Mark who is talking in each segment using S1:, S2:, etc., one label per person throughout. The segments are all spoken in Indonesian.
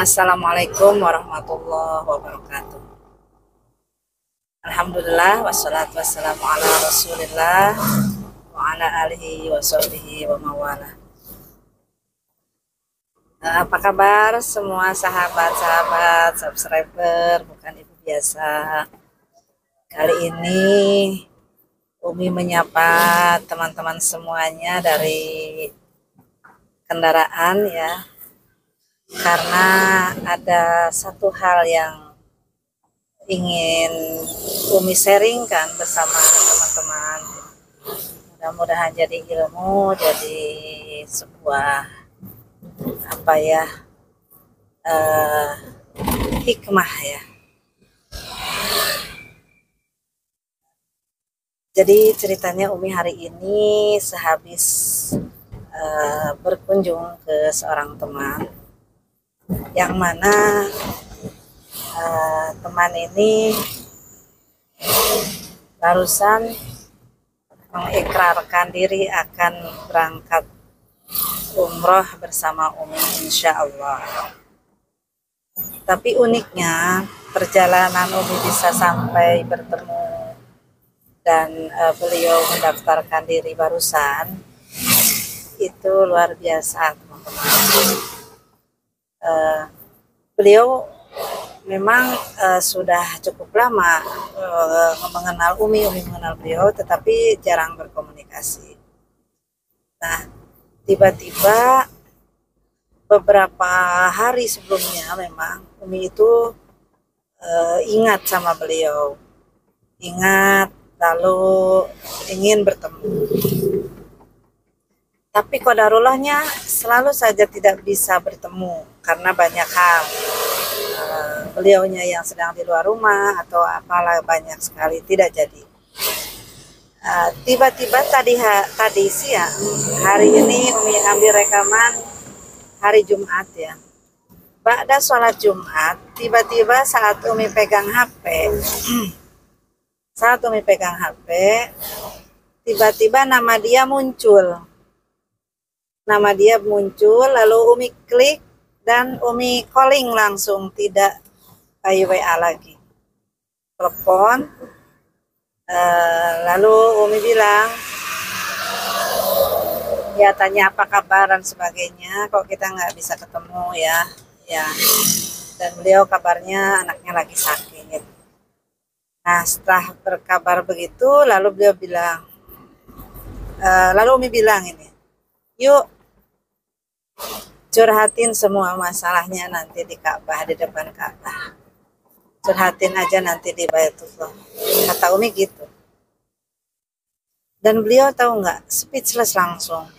S1: Assalamualaikum warahmatullahi wabarakatuh. Alhamdulillah wassalatu wassalamu ala rasulillah wa ala alihi wa sahbihi wa mawala. Apa kabar semua sahabat-sahabat subscriber bukan ibu biasa. Kali ini Umi menyapa teman-teman semuanya dari kendaraan ya, karena ada satu hal yang ingin Umi sharingkan bersama teman-teman. Mudah-mudahan jadi ilmu, jadi sebuah hikmah ya. Jadi ceritanya Umi hari ini sehabis berkunjung ke seorang teman, yang mana teman ini barusan mengikrarkan diri akan berangkat umroh bersama Umi insya Allah. Tapi uniknya perjalanan Umi bisa sampai bertemu dan beliau mendaftarkan diri barusan, itu luar biasa teman-teman. Beliau memang sudah cukup lama mengenal Umi mengenal beliau, tetapi jarang berkomunikasi. Nah, tiba-tiba beberapa hari sebelumnya memang Umi itu ingat sama beliau, lalu ingin bertemu. Tapi qadarulahnya selalu saja tidak bisa bertemu karena banyak hal. Beliaunya yang sedang di luar rumah atau apalah, banyak sekali tidak jadi. Tiba-tiba tadi siang, hari ini Umi ambil rekaman hari Jumat ya. Ba'da sholat Jumat, tiba-tiba saat Umi pegang HP, tiba-tiba nama dia muncul. Lalu Umi klik dan Umi calling langsung, tidak by WA lagi, telepon. Lalu Umi bilang, ya tanya apa kabar dan sebagainya, kok kita nggak bisa ketemu ya. Dan beliau kabarnya anaknya lagi sakit. Nah, setelah berkabar begitu, lalu beliau bilang, lalu Umi bilang ini, yuk curhatin semua masalahnya nanti di Ka'bah, di depan Ka'bah. Curhatin aja nanti di Baitullah. Kata Umi gitu. Dan beliau tahu nggak, speechless langsung.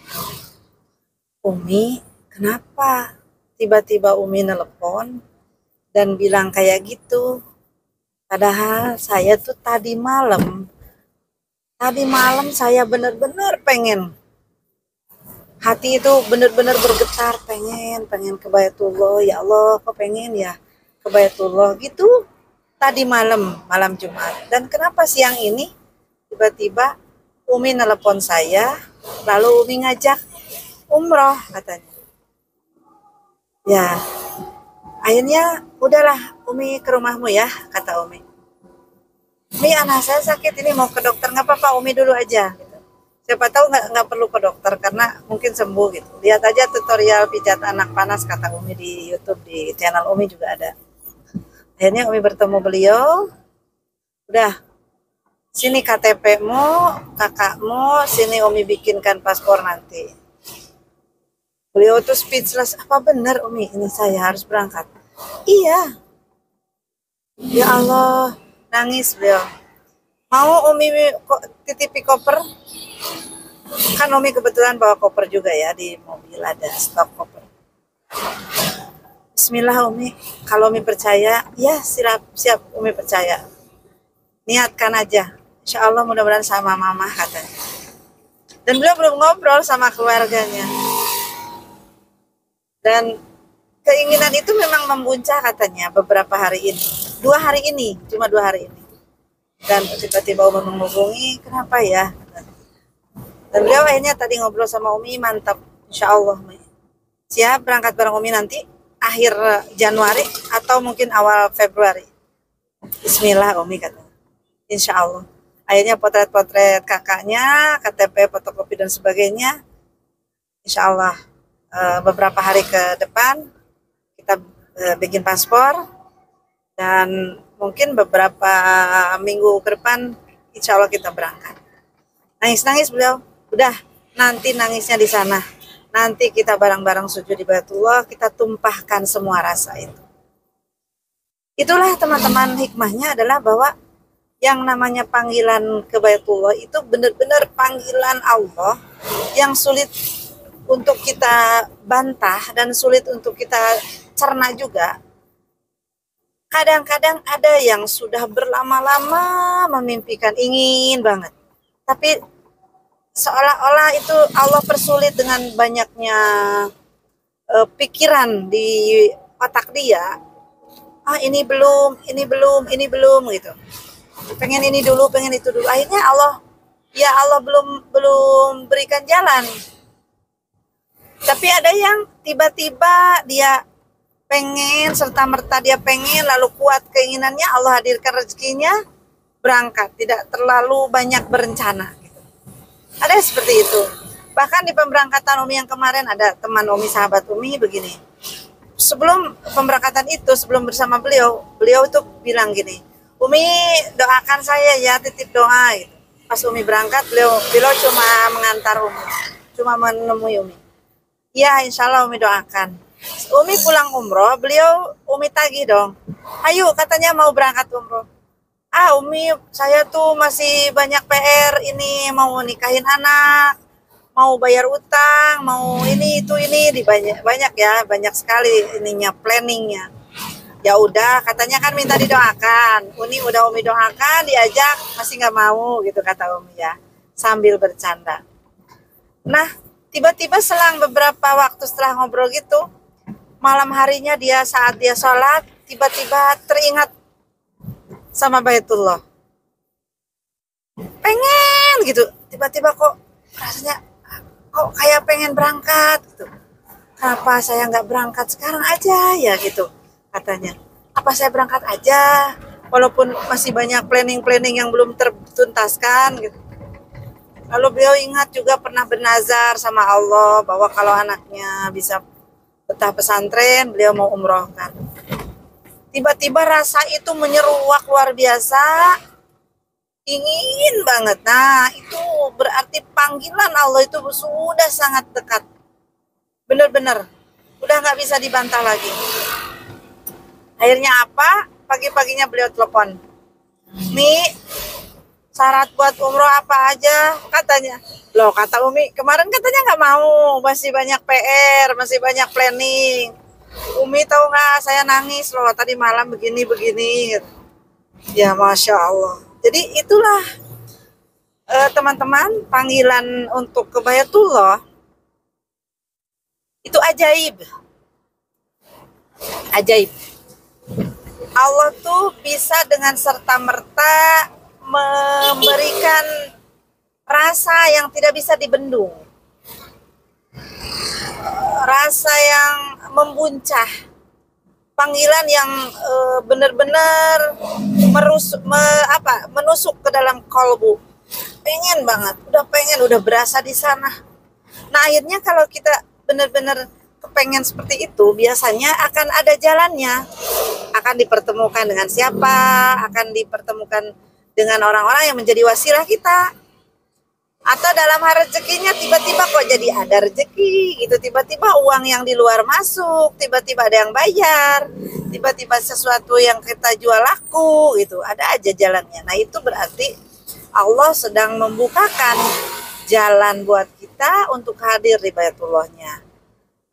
S1: Umi, kenapa tiba-tiba Umi nelpon dan bilang kayak gitu? Padahal saya tuh tadi malam saya benar-benar pengen, hati itu benar-benar bergetar, pengen ke Baitullah. Ya Allah, kok pengen ya ke Baitullah gitu tadi malam Jumat. Dan kenapa siang ini tiba-tiba Umi nelpon saya, lalu Umi ngajak umroh katanya. Ya, akhirnya udahlah Umi ke rumahmu ya, kata Umi. Umi, anak saya sakit ini, mau ke dokter, nggak apa-apa Umi dulu aja. Siapa tahu nggak perlu ke dokter karena mungkin sembuh gitu. Lihat aja tutorial pijat anak panas, kata Umi, di YouTube, di channel Umi juga ada. Akhirnya Umi bertemu beliau. Udah, sini KTP-mu, kakakmu, sini Umi bikinkan paspor nanti. Beliau tuh speechless, apa benar Umi ini saya harus berangkat? Iya. Ya Allah, nangis beliau. Mau Umi titipi koper? Kan Umi kebetulan bawa koper juga ya, di mobil ada stok koper. Bismillah Umi, kalau Umi percaya, ya siap Umi percaya. Niatkan aja, insya Allah mudah-mudahan sama mama, katanya. Dan beliau belum ngobrol sama keluarganya. Dan keinginan itu memang membuncah katanya beberapa hari ini. Cuma 2 hari ini. Dan tiba-tiba Umi menghubungi, kenapa ya? Dan beliau akhirnya tadi ngobrol sama Umi, mantap, insya Allah Umi. Siap berangkat bareng Umi nanti? akhir Januari atau mungkin awal Februari. Bismillah Umi kata. Insya Allah. Akhirnya potret-potret kakaknya, KTP, fotokopi dan sebagainya. Insya Allah beberapa hari ke depan kita bikin paspor, dan mungkin beberapa minggu ke depan insya Allah kita berangkat. Nangis-nangis beliau, udah nanti nangisnya di sana. Nanti kita bareng-bareng sujud di Baitullah, kita tumpahkan semua rasa itu. Itulah teman-teman, hikmahnya adalah bahwa yang namanya panggilan ke Baitullah itu benar-benar panggilan Allah yang sulit untuk kita bantah dan sulit untuk kita cerna juga. Kadang-kadang ada yang sudah berlama-lama memimpikan, ingin banget, tapi seolah-olah itu Allah persulit dengan banyaknya pikiran di otak dia. Ini belum gitu. Pengen ini dulu, pengen itu dulu. Akhirnya Allah belum berikan jalan. Tapi ada yang tiba-tiba dia pengen, serta-merta dia pengen, lalu kuat keinginannya, Allah hadirkan rezekinya, berangkat, tidak terlalu banyak berencana gitu. Ada seperti itu. Bahkan di pemberangkatan Umi yang kemarin ada teman Umi, sahabat Umi begini. Sebelum pemberangkatan itu, sebelum bersama beliau itu bilang gini, Umi doakan saya ya, titip doa gitu. Pas Umi berangkat, beliau cuma mengantar Umi, cuma menemui Umi. Ya insya Allah Umi doakan. Umi pulang umroh, Umi tagih dong. Ayo katanya mau berangkat umroh. Umi saya tuh masih banyak PR, ini mau nikahin anak, mau bayar utang, mau ini itu ini, banyak sekali ininya, planningnya. Ya udah, katanya kan minta didoakan. Udah Umi doakan, diajak masih nggak mau gitu kata Umi ya, sambil bercanda. Nah, tiba-tiba selang beberapa waktu setelah ngobrol gitu, malam harinya saat dia sholat, tiba-tiba teringat sama Baitullah. Pengen gitu, tiba-tiba kok rasanya kok kayak pengen berangkat gitu. Kenapa saya nggak berangkat sekarang aja ya gitu katanya. Apa saya berangkat aja walaupun masih banyak planning yang belum tertuntaskan gitu. Lalu beliau ingat juga pernah bernazar sama Allah bahwa kalau anaknya bisa betah pesantren, beliau mau umrohkan. Tiba-tiba rasa itu menyeruak luar biasa, ingin banget. Nah, itu berarti panggilan Allah itu sudah sangat dekat. Benar-benar, udah nggak bisa dibantah lagi. Akhirnya apa? Pagi-paginya beliau telepon. Mi, syarat buat umroh apa aja? Katanya. Loh, kata Umi, kemarin katanya nggak mau, masih banyak PR, masih banyak planning. Umi tahu nggak, saya nangis loh tadi malam begini. Ya Masya Allah. Jadi itulah teman-teman, panggilan untuk ke Baitullah itu ajaib. Ajaib. Allah tuh bisa dengan serta-merta memberikan rasa yang tidak bisa dibendung. Rasa yang membuncah. Panggilan yang benar-benar menusuk ke dalam kalbu. Pengen banget, udah berasa di sana. Nah, akhirnya kalau kita benar-benar kepengen seperti itu, biasanya akan ada jalannya. Akan dipertemukan dengan siapa, akan dipertemukan dengan orang-orang yang menjadi wasilah kita. Atau dalam hal rezekinya tiba-tiba kok jadi ada rezeki gitu, tiba-tiba uang yang di luar masuk, tiba-tiba ada yang bayar, tiba-tiba sesuatu yang kita jual laku gitu, ada aja jalannya. Nah, itu berarti Allah sedang membukakan jalan buat kita untuk hadir di Baitullahnya.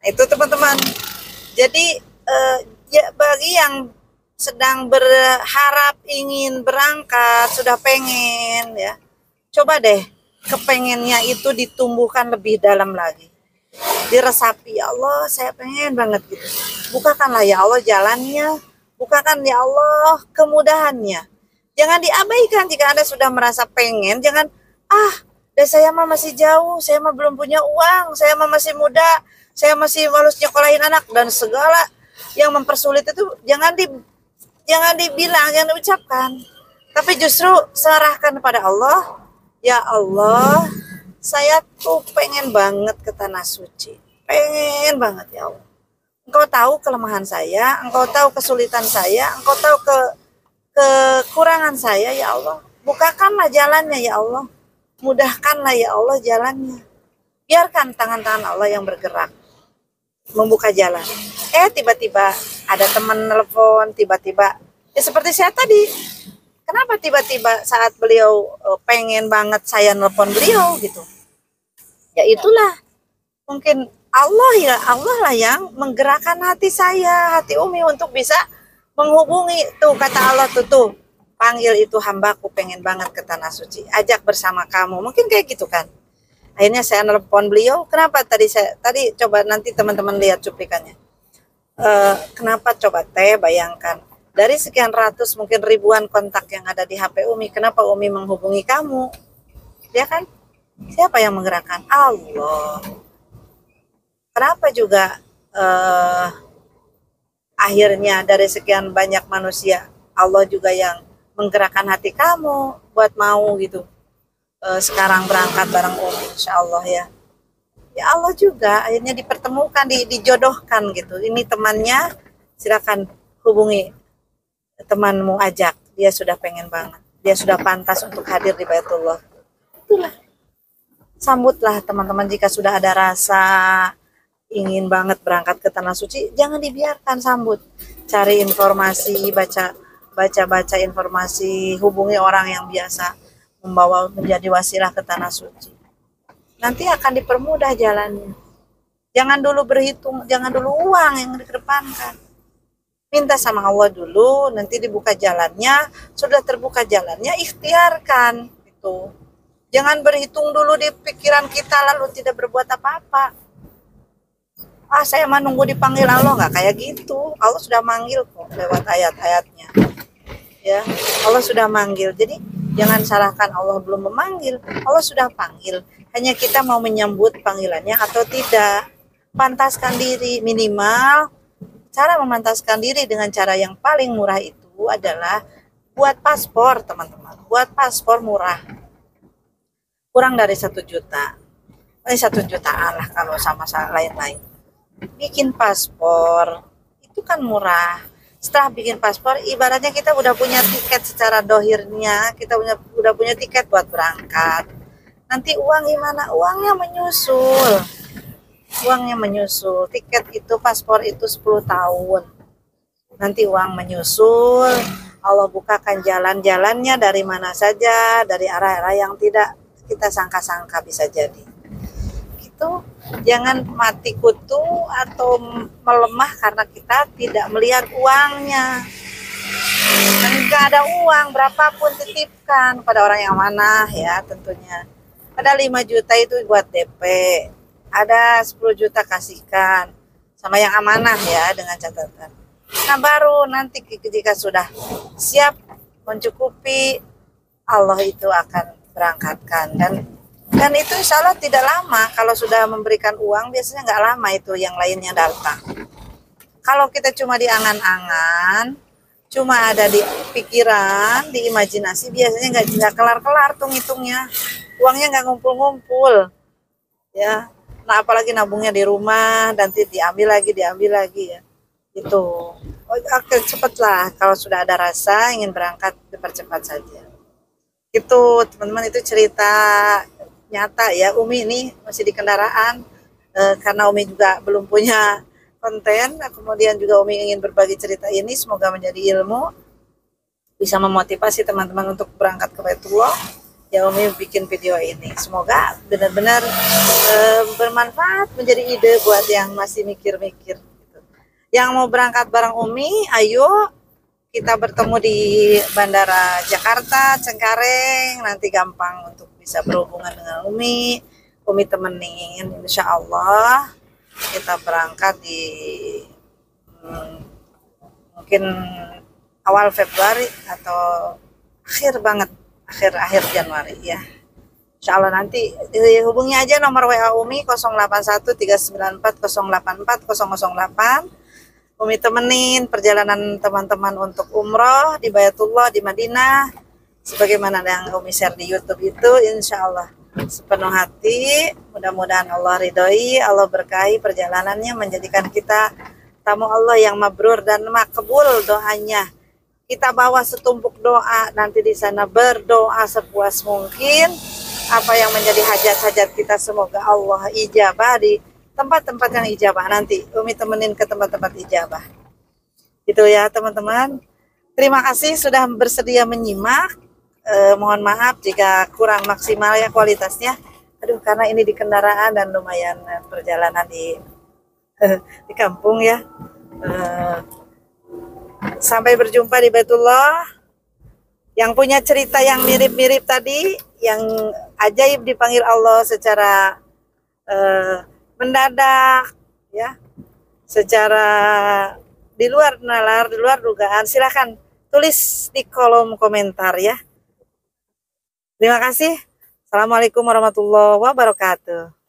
S1: Nah, itu teman-teman. Jadi ya bagi yang sedang berharap ingin berangkat, sudah pengen ya, coba deh kepengennya itu ditumbuhkan lebih dalam lagi, diresapi. Ya Allah, saya pengen banget gitu. Bukakanlah ya Allah jalannya, bukakan ya Allah kemudahannya. Jangan diabaikan jika Anda sudah merasa pengen. Jangan, saya mah masih jauh, saya mah belum punya uang, saya mah masih muda, saya masih harus nyekolahin anak dan segala Yang mempersulit itu jangan dibilang, jangan diucapkan, tapi justru serahkan kepada Allah. Ya Allah, saya tuh pengen banget ke tanah suci, pengen banget ya Allah. Engkau tahu kelemahan saya, Engkau tahu kesulitan saya, Engkau tahu kekurangan saya ya Allah. Bukakanlah jalannya ya Allah, mudahkanlah ya Allah jalannya. Biarkan tangan-tangan Allah yang bergerak membuka jalan. Tiba-tiba ada teman nelpon, tiba-tiba ya seperti saya tadi. Kenapa tiba-tiba saat beliau pengen banget saya nelpon beliau gitu? Ya itulah, mungkin Allah lah yang menggerakkan hati saya, hati Umi untuk bisa menghubungi. Tuh kata Allah tuh, panggil itu hambaku pengen banget ke tanah suci, ajak bersama kamu. Mungkin kayak gitu kan. Akhirnya saya nelpon beliau. Kenapa tadi coba nanti teman-teman lihat cuplikannya. Kenapa coba bayangkan dari sekian ratus mungkin ribuan kontak yang ada di HP Umi, kenapa Umi menghubungi kamu? Ya kan? Siapa yang menggerakkan? Allah. Kenapa juga akhirnya dari sekian banyak manusia, Allah juga yang menggerakkan hati kamu buat mau gitu. Sekarang berangkat bareng Umi, insya Allah ya. Ya Allah juga akhirnya dipertemukan, dijodohkan gitu. Ini temannya, silakan hubungi temanmu, ajak. Dia sudah pengen banget, dia sudah pantas untuk hadir di Baitullah. Itulah, sambutlah teman-teman. Jika sudah ada rasa ingin banget berangkat ke tanah suci, jangan dibiarkan, sambut. Cari informasi, baca informasi, hubungi orang yang biasa membawa menjadi wasilah ke tanah suci. Nanti akan dipermudah jalannya. Jangan dulu berhitung, jangan dulu uang yang dikedepankan. Minta sama Allah dulu, nanti dibuka jalannya. Sudah terbuka jalannya, ikhtiarkan itu. Jangan berhitung dulu di pikiran kita lalu tidak berbuat apa-apa. Saya menunggu dipanggil Allah, nggak kayak gitu. Allah sudah manggil kok lewat ayat-ayatnya. Ya, Allah sudah manggil. Jadi jangan salahkan Allah belum memanggil. Allah sudah panggil. Hanya kita mau menyambut panggilannya atau tidak. Pantaskan diri, minimal. Cara memantaskan diri dengan cara yang paling murah itu adalah buat paspor, teman-teman. Buat paspor murah. Kurang dari 1 juta. 1 jutaan lah kalau sama lain-lain. Bikin paspor, itu kan murah. Setelah bikin paspor, ibaratnya kita udah punya tiket secara dohirnya. Kita udah punya tiket buat berangkat. Nanti uang gimana? Uangnya menyusul. Tiket itu, paspor itu 10 tahun. Nanti uang menyusul. Allah bukakan jalan-jalannya dari mana saja, dari arah-arah yang tidak kita sangka-sangka bisa jadi. Gitu. Jangan mati kutu atau melemah karena kita tidak melihat uangnya. Enggak ada uang, berapapun titipkan pada orang yang mana ya tentunya. Ada 5 juta itu buat DP. Ada 10 juta kasihkan sama yang amanah ya, dengan catatan. Nah baru nanti ketika sudah siap mencukupi, Allah itu akan berangkatkan. Dan itu insya Allah tidak lama. Kalau sudah memberikan uang biasanya nggak lama itu yang lainnya datang. Kalau kita cuma di angan-angan, cuma ada di pikiran, di imajinasi, biasanya nggak kelar-kelar tuh ngitungnya. Uangnya nggak ngumpul-ngumpul ya. Nah apalagi nabungnya di rumah, nanti diambil lagi ya. Itu cepatlah, kalau sudah ada rasa ingin berangkat dipercepat saja. Itu teman-teman, itu cerita nyata ya. Umi ini masih di kendaraan karena Umi juga belum punya konten. Kemudian juga Umi ingin berbagi cerita ini, semoga menjadi ilmu, bisa memotivasi teman-teman untuk berangkat ke Baitullah. Ya Umi bikin video ini, semoga benar-benar bermanfaat, menjadi ide buat yang masih mikir-mikir gitu. Yang mau berangkat bareng Umi, ayo kita bertemu di Bandara Jakarta, Cengkareng. Nanti gampang untuk bisa berhubungan dengan Umi temenin, insya Allah kita berangkat di mungkin awal Februari atau akhir Januari ya. Insya Allah nanti hubungi aja nomor WA Umi 081 394 084 008. Umi temenin perjalanan teman-teman untuk umroh di Baitullah di Madinah, sebagaimana yang Umi share di YouTube itu, insya Allah sepenuh hati. Mudah-mudahan Allah ridhoi, Allah berkahi perjalanannya, menjadikan kita tamu Allah yang mabrur dan makbul doanya. Kita bawa setumpuk doa, nanti di sana berdoa sepuas mungkin. Apa yang menjadi hajat-hajat kita semoga Allah ijabah di tempat-tempat yang ijabah. Nanti Umi temenin ke tempat-tempat ijabah. Itu ya teman-teman. Terima kasih sudah bersedia menyimak. Mohon maaf jika kurang maksimal ya kualitasnya. Aduh, karena ini di kendaraan dan lumayan perjalanan di kampung ya. Sampai berjumpa di Baitullah. Yang punya cerita yang mirip-mirip tadi, yang ajaib dipanggil Allah secara mendadak, ya, secara di luar nalar, di luar dugaan, silahkan tulis di kolom komentar ya. Terima kasih. Assalamualaikum warahmatullahi wabarakatuh.